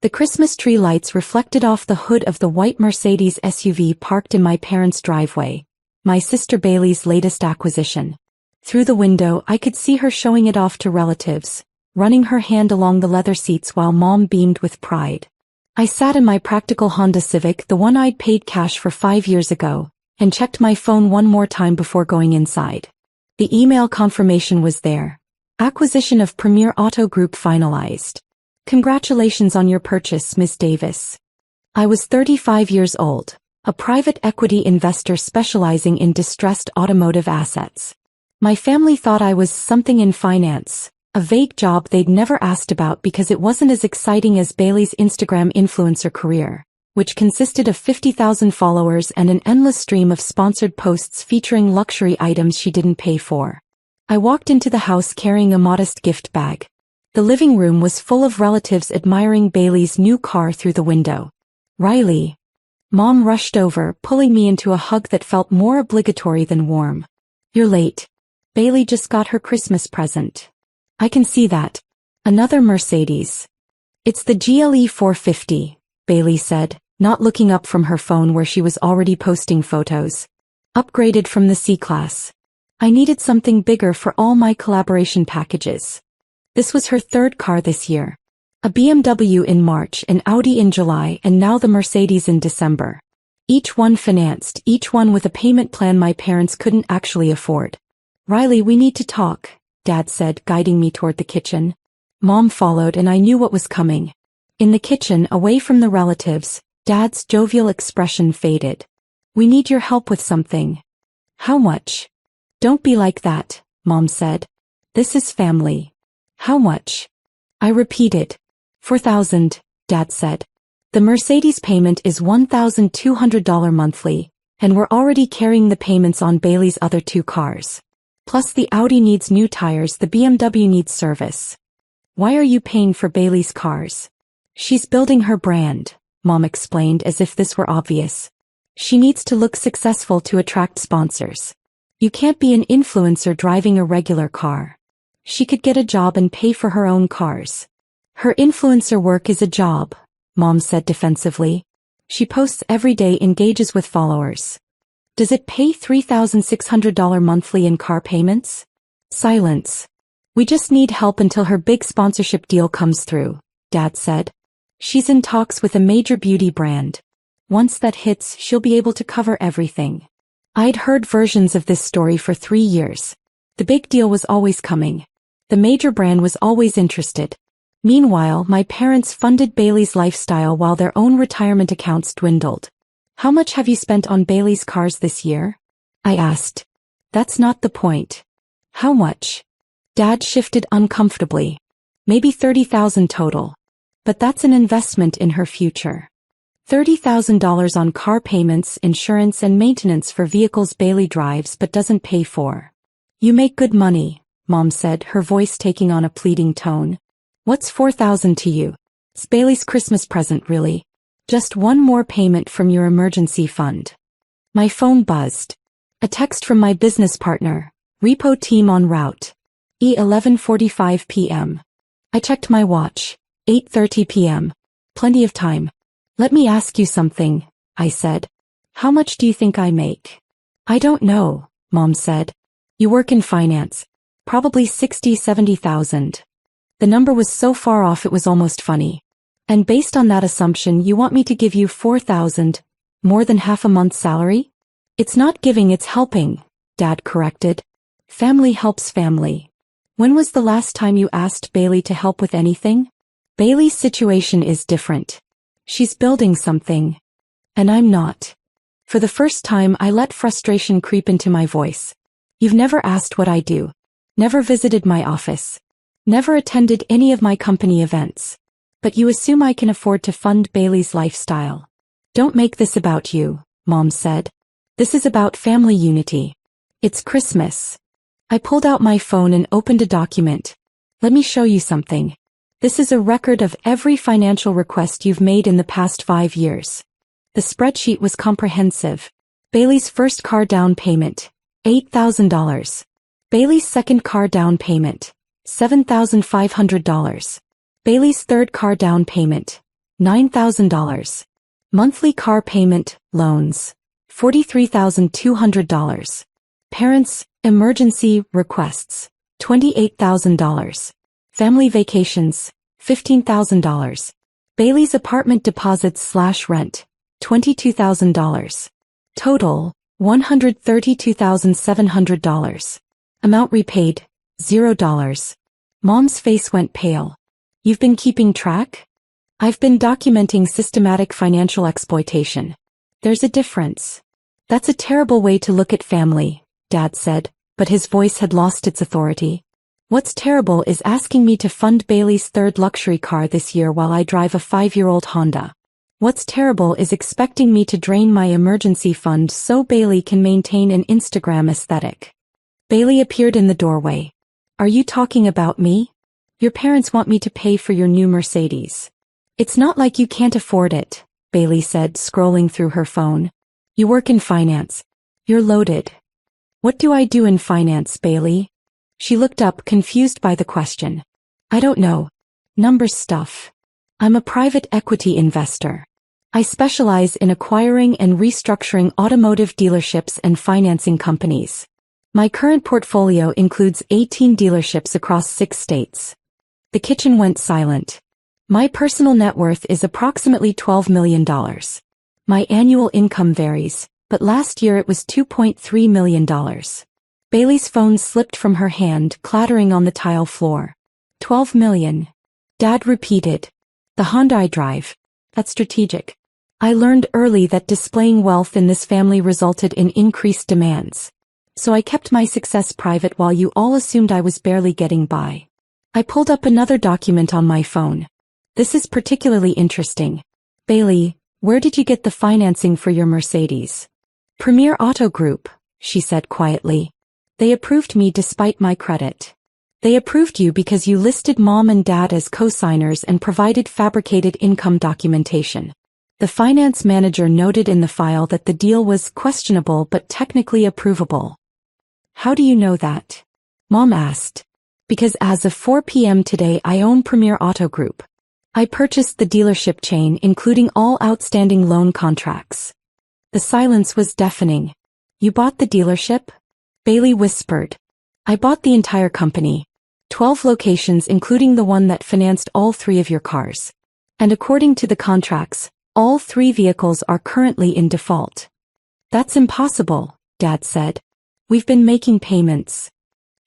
The Christmas tree lights reflected off the hood of the white Mercedes SUV parked in my parents' driveway, my sister Bailey's latest acquisition. Through the window I could see her showing it off to relatives, running her hand along the leather seats while Mom beamed with pride. I sat in my practical Honda Civic, the one I'd paid cash for 5 years ago, and checked my phone one more time before going inside. The email confirmation was there. Acquisition of Premier Auto Group finalized. Congratulations on your purchase, Ms. Davis. I was 35 years old, a private equity investor specializing in distressed automotive assets. My family thought I was something in finance, a vague job they'd never asked about because it wasn't as exciting as Bailey's Instagram influencer career, which consisted of 50,000 followers and an endless stream of sponsored posts featuring luxury items she didn't pay for. I walked into the house carrying a modest gift bag. The living room was full of relatives admiring Bailey's new car through the window. Riley. Mom rushed over, pulling me into a hug that felt more obligatory than warm. You're late. Bailey just got her Christmas present. I can see that. Another Mercedes. It's the GLE 450, Bailey said, not looking up from her phone where she was already posting photos. Upgraded from the C-Class. I needed something bigger for all my collaboration packages. This was her third car this year. A BMW in March, an Audi in July, and now the Mercedes in December. Each one financed, each one with a payment plan my parents couldn't actually afford. Riley, we need to talk, Dad said, guiding me toward the kitchen. Mom followed and I knew what was coming. In the kitchen, away from the relatives, Dad's jovial expression faded. We need your help with something. How much? Don't be like that, Mom said. This is family. How much? I repeated. 4,000, Dad said. The Mercedes payment is $1,200 monthly, and we're already carrying the payments on Bailey's other 2 cars. Plus the Audi needs new tires, the BMW needs service. Why are you paying for Bailey's cars? She's building her brand, Mom explained as if this were obvious. She needs to look successful to attract sponsors. You can't be an influencer driving a regular car. She could get a job and pay for her own cars. Her influencer work is a job, Mom said defensively. She posts every day, engages with followers. Does it pay $3,600 monthly in car payments? Silence. We just need help until her big sponsorship deal comes through, Dad said. She's in talks with a major beauty brand. Once that hits, she'll be able to cover everything. I'd heard versions of this story for 3 years. The big deal was always coming. The major brand was always interested. Meanwhile, my parents funded Bailey's lifestyle while their own retirement accounts dwindled. How much have you spent on Bailey's cars this year? I asked. That's not the point. How much? Dad shifted uncomfortably. Maybe $30,000 total. But that's an investment in her future. $30,000 on car payments, insurance and maintenance for vehicles Bailey drives but doesn't pay for. You make good money, Mom said, her voice taking on a pleading tone. What's $4,000 to you? It's Bailey's Christmas present, really. Just one more payment from your emergency fund. My phone buzzed. A text from my business partner, repo team en route. 11:45 p.m. I checked my watch. 8:30 p.m. Plenty of time. Let me ask you something, I said. How much do you think I make? I don't know, Mom said. You work in finance. Probably 70,000. The number was so far off it was almost funny. And based on that assumption you want me to give you 4,000, more than half a month's salary? It's not giving, it's helping, Dad corrected. Family helps family. When was the last time you asked Bailey to help with anything? Bailey's situation is different. She's building something. And I'm not. For the first time I let frustration creep into my voice. You've never asked what I do. Never visited my office. Never attended any of my company events. But you assume I can afford to fund Bailey's lifestyle. Don't make this about you, Mom said. This is about family unity. It's Christmas. I pulled out my phone and opened a document. Let me show you something. This is a record of every financial request you've made in the past 5 years. The spreadsheet was comprehensive. Bailey's first car down payment, $8,000. Bailey's second car down payment, $7,500. Bailey's third car down payment, $9,000. Monthly car payment, loans, $43,200. Parents, emergency requests, $28,000. Family vacations, $15,000. Bailey's apartment deposits/rent, $22,000. Total, $132,700. Amount repaid, $0. Mom's face went pale. You've been keeping track? I've been documenting systematic financial exploitation. There's a difference. That's a terrible way to look at family, Dad said, but his voice had lost its authority. What's terrible is asking me to fund Bailey's third luxury car this year while I drive a 5-year-old Honda. What's terrible is expecting me to drain my emergency fund so Bailey can maintain an Instagram aesthetic. Bailey appeared in the doorway. Are you talking about me? Your parents want me to pay for your new Mercedes. It's not like you can't afford it, Bailey said, scrolling through her phone. You work in finance. You're loaded. What do I do in finance, Bailey? She looked up, confused by the question. I don't know. Numbers stuff. I'm a private equity investor. I specialize in acquiring and restructuring automotive dealerships and financing companies. My current portfolio includes 18 dealerships across 6 states. The kitchen went silent. My personal net worth is approximately $12 million. My annual income varies, but last year it was $2.3 million. Bailey's phone slipped from her hand, clattering on the tile floor. $12 million. Dad repeated. The Honda I drive. That's strategic. I learned early that displaying wealth in this family resulted in increased demands. So I kept my success private while you all assumed I was barely getting by. I pulled up another document on my phone. This is particularly interesting. Bailey, where did you get the financing for your Mercedes? Premier Auto Group, she said quietly. They approved me despite my credit. They approved you because you listed Mom and Dad as co-signers and provided fabricated income documentation. The finance manager noted in the file that the deal was questionable but technically approvable. How do you know that? Mom asked. Because as of 4 p.m. today I own Premier Auto Group. I purchased the dealership chain including all outstanding loan contracts. The silence was deafening. You bought the dealership? Bailey whispered. I bought the entire company. 12 locations including the one that financed all 3 of your cars. And according to the contracts, all 3 vehicles are currently in default. That's impossible, Dad said. We've been making payments.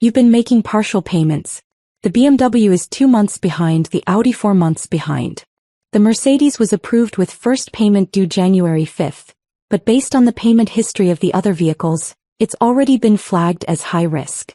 You've been making partial payments. The BMW is 2 months behind, the Audi 4 months behind. The Mercedes was approved with first payment due January 5th, but based on the payment history of the other vehicles, it's already been flagged as high risk.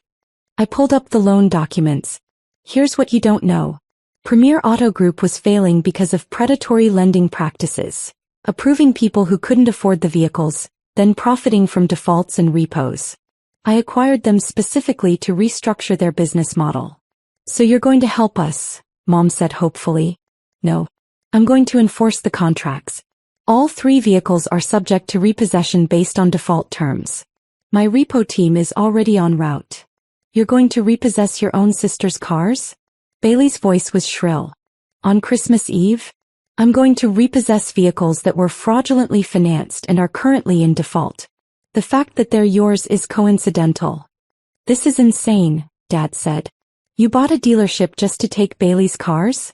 I pulled up the loan documents. Here's what you don't know. Premier Auto Group was failing because of predatory lending practices, approving people who couldn't afford the vehicles, then profiting from defaults and repos. I acquired them specifically to restructure their business model. So you're going to help us, Mom said hopefully. No. I'm going to enforce the contracts. All 3 vehicles are subject to repossession based on default terms. My repo team is already en route. You're going to repossess your own sister's cars? Bailey's voice was shrill. On Christmas Eve? I'm going to repossess vehicles that were fraudulently financed and are currently in default. The fact that they're yours is coincidental. This is insane, Dad said. You bought a dealership just to take Bailey's cars?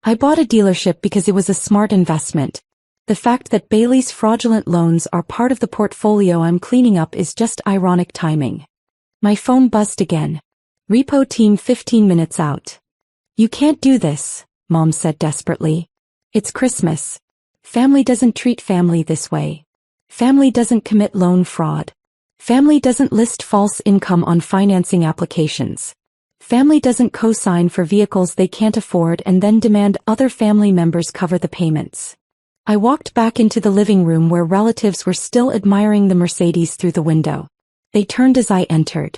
I bought a dealership because it was a smart investment. The fact that Bailey's fraudulent loans are part of the portfolio I'm cleaning up is just ironic timing. My phone buzzed again. Repo team 15 minutes out. You can't do this, Mom said desperately. It's Christmas. Family doesn't treat family this way. Family doesn't commit loan fraud. Family doesn't list false income on financing applications. Family doesn't co-sign for vehicles they can't afford and then demand other family members cover the payments. I walked back into the living room where relatives were still admiring the Mercedes through the window. They turned as I entered.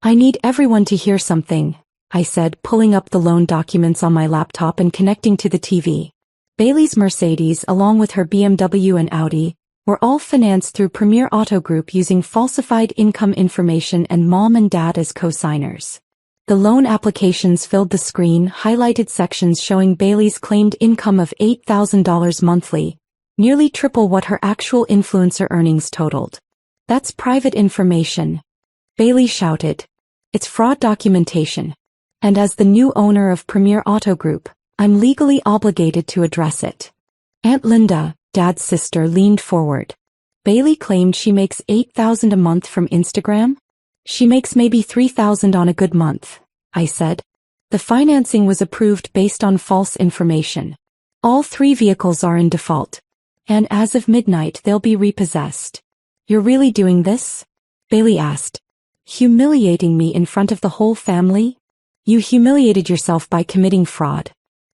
I need everyone to hear something, I said, pulling up the loan documents on my laptop and connecting to the TV. Bailey's Mercedes, along with her BMW and Audi, were all financed through Premier Auto Group using falsified income information and Mom and Dad as co-signers. The loan applications filled the screen, highlighted sections showing Bailey's claimed income of $8,000 monthly, nearly triple what her actual influencer earnings totaled. That's private information, Bailey shouted. It's fraud documentation. And as the new owner of Premier Auto Group, I'm legally obligated to address it. Aunt Linda, Dad's sister, leaned forward. Bailey claimed she makes $8,000 a month from Instagram? She makes maybe $3,000 on a good month, I said. The financing was approved based on false information. All 3 vehicles are in default. And as of midnight they'll be repossessed. You're really doing this? Bailey asked. Humiliating me in front of the whole family? You humiliated yourself by committing fraud.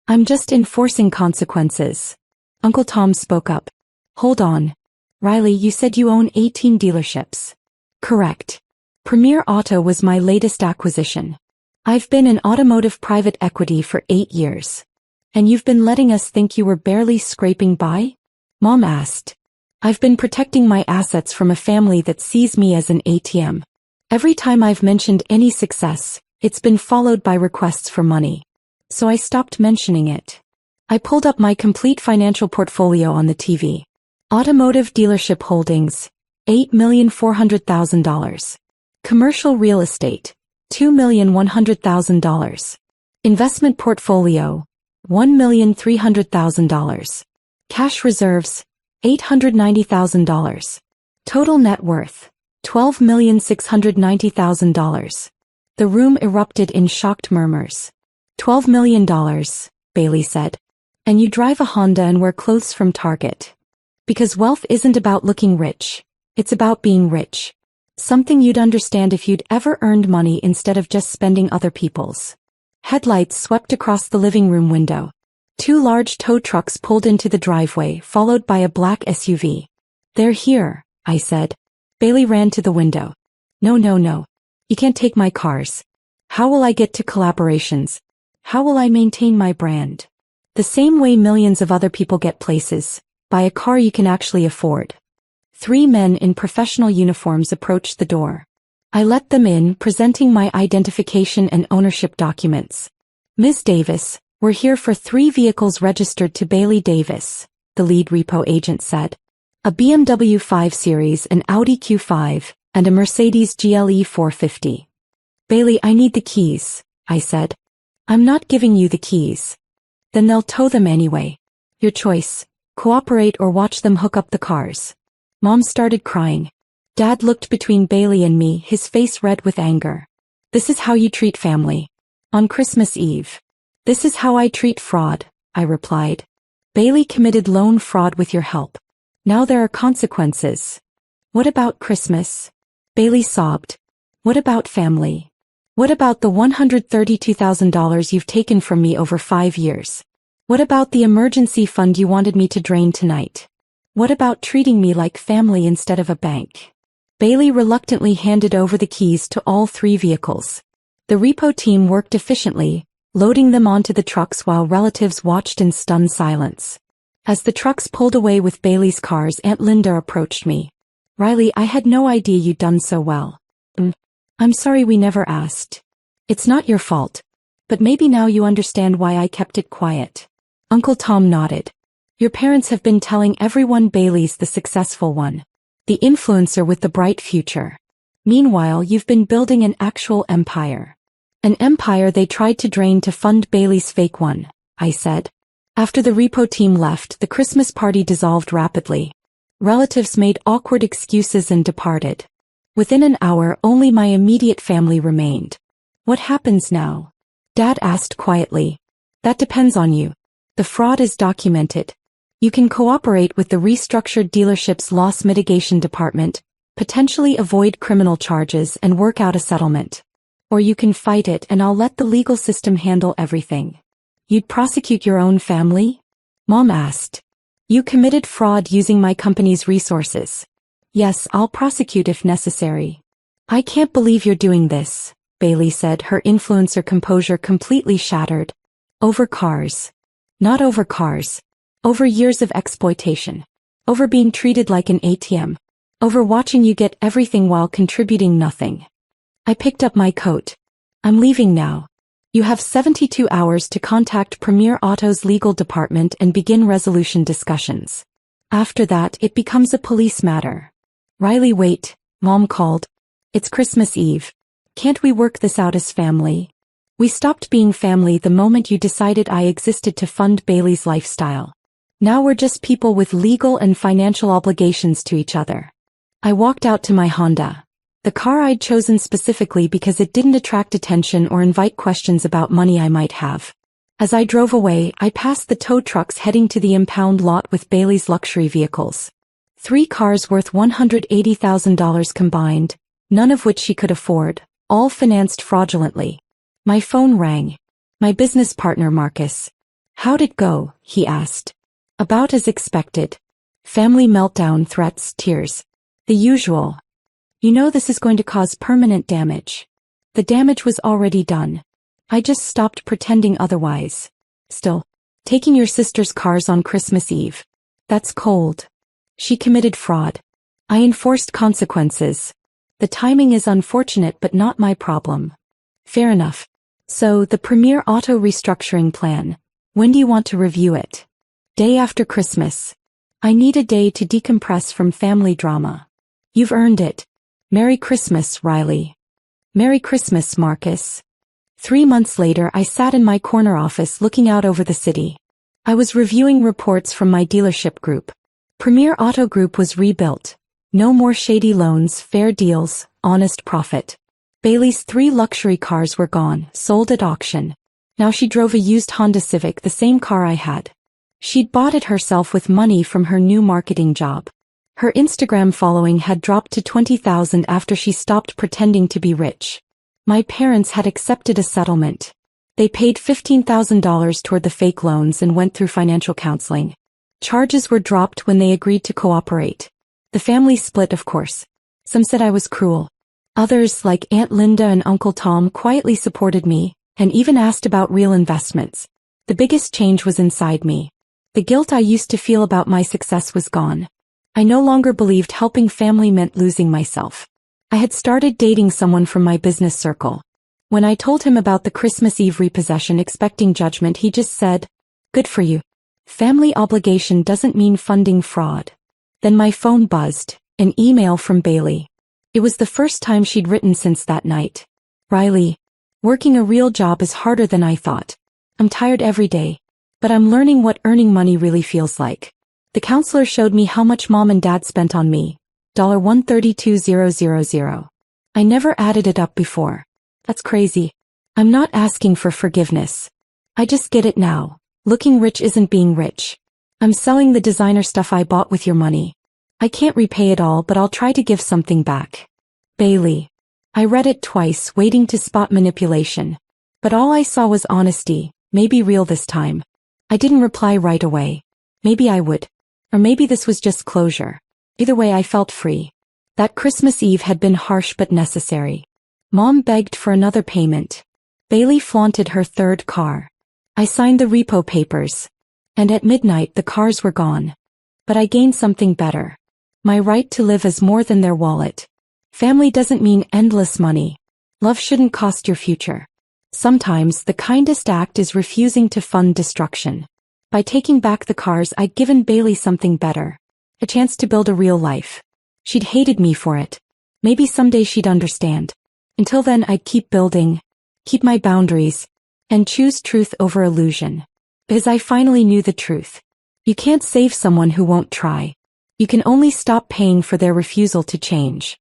I'm just enforcing consequences. Uncle Tom spoke up. Hold on. Riley, you said you own 18 dealerships. Correct. Premier Auto was my latest acquisition. I've been in automotive private equity for 8 years. And you've been letting us think you were barely scraping by? Mom asked. I've been protecting my assets from a family that sees me as an ATM. Every time I've mentioned any success, it's been followed by requests for money. So I stopped mentioning it. I pulled up my complete financial portfolio on the TV. Automotive dealership holdings, $8,400,000. Commercial real estate, $2,100,000. Investment portfolio, $1,300,000. Cash reserves, $890,000. Total net worth, $12,690,000. The room erupted in shocked murmurs. $12 million, Bailey said. And you drive a Honda and wear clothes from Target. Because wealth isn't about looking rich. It's about being rich. Something you'd understand if you'd ever earned money instead of just spending other people's. Headlights swept across the living room window. 2 large tow trucks pulled into the driveway, followed by a black SUV. They're here, I said. Bailey ran to the window. No. You can't take my cars. How will I get to collaborations? How will I maintain my brand? The same way millions of other people get places. Buy a car you can actually afford. 3 men in professional uniforms approached the door. I let them in, presenting my identification and ownership documents. Ms. Davis, we're here for 3 vehicles registered to Bailey Davis, the lead repo agent said. A BMW 5 Series, an Audi Q5, and a Mercedes GLE 450. Bailey, I need the keys, I said. I'm not giving you the keys. Then they'll tow them anyway. Your choice, cooperate or watch them hook up the cars. Mom started crying. Dad looked between Bailey and me, his face red with anger. This is how you treat family. On Christmas Eve. This is how I treat fraud, I replied. Bailey committed loan fraud with your help. Now there are consequences. What about Christmas? Bailey sobbed. What about family? What about the $132,000 you've taken from me over 5 years? What about the emergency fund you wanted me to drain tonight? What about treating me like family instead of a bank? Bailey reluctantly handed over the keys to all 3 vehicles. The repo team worked efficiently, loading them onto the trucks while relatives watched in stunned silence. As the trucks pulled away with Bailey's cars, Aunt Linda approached me. Riley, I had no idea you'd done so well. I'm sorry we never asked. It's not your fault. But maybe now you understand why I kept it quiet. Uncle Tom nodded. Your parents have been telling everyone Bailey's the successful one. The influencer with the bright future. Meanwhile, you've been building an actual empire. An empire they tried to drain to fund Bailey's fake one, I said. After the repo team left, the Christmas party dissolved rapidly. Relatives made awkward excuses and departed. Within an hour, only my immediate family remained. What happens now? Dad asked quietly. That depends on you. The fraud is documented. You can cooperate with the restructured dealership's loss mitigation department, potentially avoid criminal charges and work out a settlement. Or you can fight it and I'll let the legal system handle everything. You'd prosecute your own family? Mom asked. You committed fraud using my company's resources. Yes, I'll prosecute if necessary. I can't believe you're doing this, Bailey said, her influencer composure completely shattered. Over cars. Not over cars. Over years of exploitation. Over being treated like an ATM. Over watching you get everything while contributing nothing. I picked up my coat. I'm leaving now. You have 72 hours to contact Premier Auto's legal department and begin resolution discussions. After that, it becomes a police matter. Riley, wait, Mom called. It's Christmas Eve. Can't we work this out as family? We stopped being family the moment you decided I existed to fund Bailey's lifestyle. Now we're just people with legal and financial obligations to each other. I walked out to my Honda. The car I'd chosen specifically because it didn't attract attention or invite questions about money I might have. As I drove away, I passed the tow trucks heading to the impound lot with Bailey's luxury vehicles. 3 cars worth $180,000 combined, none of which she could afford, all financed fraudulently. My phone rang. My business partner Marcus. How'd it go? He asked. About as expected. Family meltdown, threats, tears. The usual. You know this is going to cause permanent damage. The damage was already done. I just stopped pretending otherwise. Still, taking your sister's cars on Christmas Eve. That's cold. She committed fraud. I enforced consequences. The timing is unfortunate but not my problem. Fair enough. So, the Premier Auto restructuring plan. When do you want to review it? Day after Christmas. I need a day to decompress from family drama. You've earned it. Merry Christmas, Riley. Merry Christmas, Marcus. 3 months later, I sat in my corner office looking out over the city. I was reviewing reports from my dealership group. Premier Auto Group was rebuilt. No more shady loans, fair deals, honest profit. Bailey's 3 luxury cars were gone, sold at auction. Now she drove a used Honda Civic, the same car I had. She'd bought it herself with money from her new marketing job. Her Instagram following had dropped to 20,000 after she stopped pretending to be rich. My parents had accepted a settlement. They paid $15,000 toward the fake loans and went through financial counseling. Charges were dropped when they agreed to cooperate. The family split, of course. Some said I was cruel. Others, like Aunt Linda and Uncle Tom, quietly supported me, and even asked about real investments. The biggest change was inside me. The guilt I used to feel about my success was gone. I no longer believed helping family meant losing myself. I had started dating someone from my business circle. When I told him about the Christmas Eve repossession expecting judgment, he just said, "Good for you. Family obligation doesn't mean funding fraud." Then my phone buzzed, an email from Bailey. It was the first time she'd written since that night. Riley, working a real job is harder than I thought. I'm tired every day, but I'm learning what earning money really feels like. The counselor showed me how much Mom and Dad spent on me. $132,000. I never added it up before. That's crazy. I'm not asking for forgiveness. I just get it now. Looking rich isn't being rich. I'm selling the designer stuff I bought with your money. I can't repay it all, but I'll try to give something back. Bailey. I read it twice, waiting to spot manipulation. But all I saw was honesty, maybe real this time. I didn't reply right away. Maybe I would. Or maybe this was just closure. Either way, I felt free. That Christmas Eve had been harsh but necessary. Mom begged for another payment. Bailey flaunted her 3rd car. I signed the repo papers. And at midnight the cars were gone. But I gained something better. My right to live as more than their wallet. Family doesn't mean endless money. Love shouldn't cost your future. Sometimes the kindest act is refusing to fund destruction. By taking back the cars, I'd given Bailey something better. A chance to build a real life. She'd hated me for it. Maybe someday she'd understand. Until then, I'd keep building, keep my boundaries, and choose truth over illusion. Because I finally knew the truth. You can't save someone who won't try. You can only stop paying for their refusal to change.